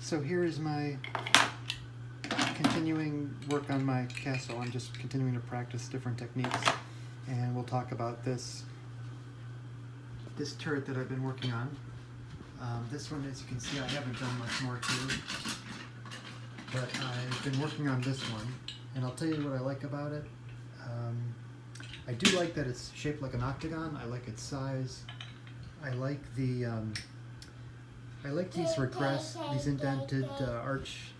So here is my continuing work on my castle. I'm just continuing to practice different techniques, and we'll talk about this turret that I've been working on. This one, as you can see, I haven't done much more to, but I've been working on this one, and I'll tell you what I like about it. I do like that it's shaped like an octagon. I like its size. I like the I like these these indented arch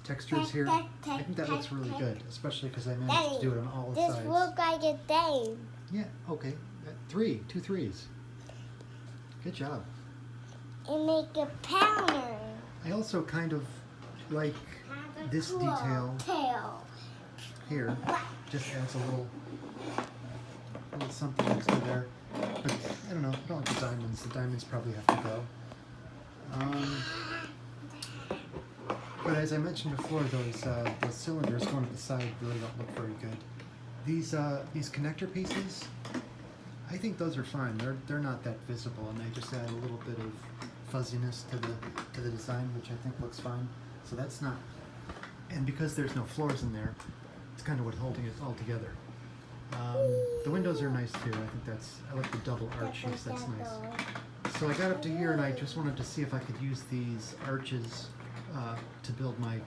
textures here. I think that looks really good, especially because I managed to do it on all sides. This looks like a thing. Yeah, okay. 2 threes. Good job. And make a powder. I also kind of like this detail Tail. here. Just adds a little something extra there. But I don't know. I don't like the diamonds. The diamonds probably have to go. But as I mentioned before, those cylinders going at the side really don't look very good. These connector pieces, I think those are fine. They're not that visible, and they just add a little bit of fuzziness to the design, which I think looks fine. So that's not, and because there's no floors in there, it's kind of what's holding it all together. The windows are nice too. I like the double arches. That's nice. So I got up to here, and I just wanted to see if I could use these arches to build my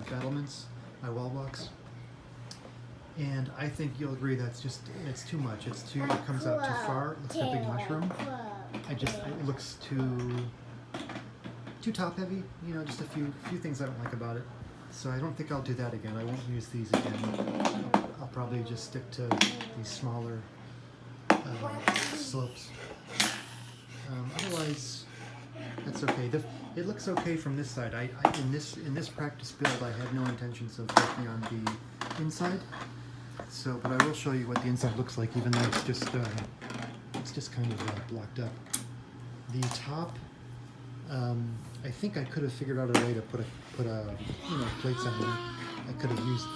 battlements, my wall blocks. And I think you'll agree it's too much. It comes out too far. It looks like a big mushroom. It looks too top heavy. You know, just a few things I don't like about it. So I don't think I'll do that again. I won't use these again. I'll probably just stick to these smaller slopes. Otherwise, that's okay. It looks okay from this side. In this practice build, I had no intentions of working on the inside. So, but I will show you what the inside looks like, even though it's just kind of blocked up. The top, I think I could have figured out a way to put plates on there. I could have used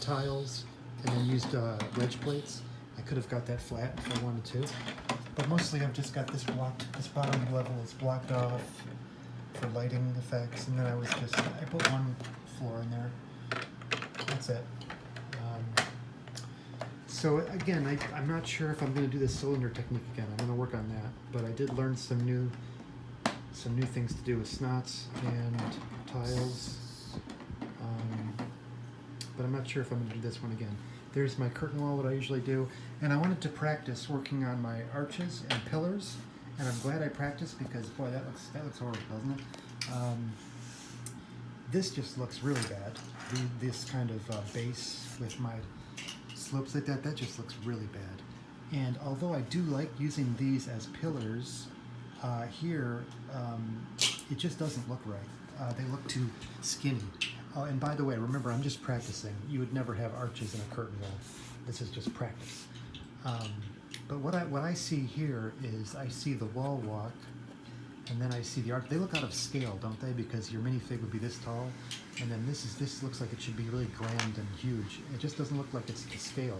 tiles and then used wedge plates. I could have got that flat if I wanted to. But mostly I've just got this blocked. This bottom level is blocked off for lighting effects, and then I put one floor in there. That's it. So again, I'm not sure if I'm going to do this cylinder technique again. I'm going to work on that, but I did learn some new things to do with snots and tiles. But I'm not sure if I'm going to do this one again. There's my curtain wall, what I usually do, and I wanted to practice working on my arches and pillars, and I'm glad I practiced because boy, that looks horrible, doesn't it? This just looks really bad. This kind of base with my slopes like that just looks really bad. And although I do like using these as pillars, here it just doesn't look right. They look too skinny. Oh, and by the way, remember, I'm just practicing. You would never have arches in a curtain wall. This is just practice. But what I see here is I see the wall walk, and then I see the arch. They look out of scale, don't they? Because your minifig would be this tall, and then this looks like it should be really grand and huge. It just doesn't look like it's to scale.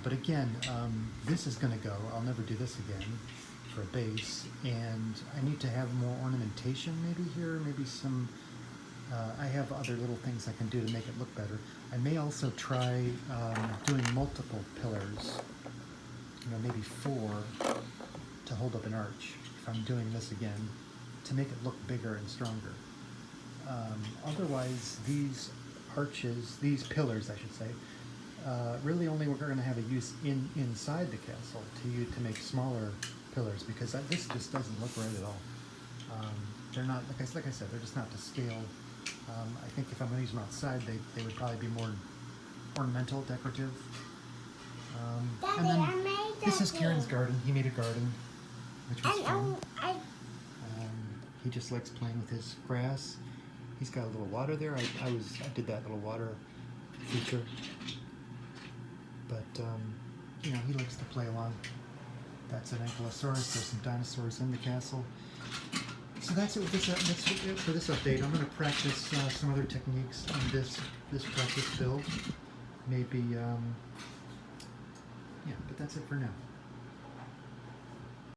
But again, this is going to go. I'll never do this again for a base, and I need to have more ornamentation maybe here, maybe some. I have other little things I can do to make it look better. I may also try doing multiple pillars, maybe 4 to hold up an arch if I'm doing this again, to make it look bigger and stronger. Otherwise, these arches, these pillars I should say, really only we're going to have a use inside the castle to make smaller pillars, because this just doesn't look right at all. They're not, like I said, they're just not to scale. I think if I'm going to use them outside, they would probably be more ornamental, decorative. Daddy, and then I made this is that Kieran's thing. garden. He made a garden, which was fun. I He just likes playing with his grass. He's got a little water there. I did that little water feature. But he likes to play along. That's an ankylosaurus. There's some dinosaurs in the castle. So that's it for this update. I'm going to practice some other techniques on this practice build. Maybe, yeah, but that's it for now.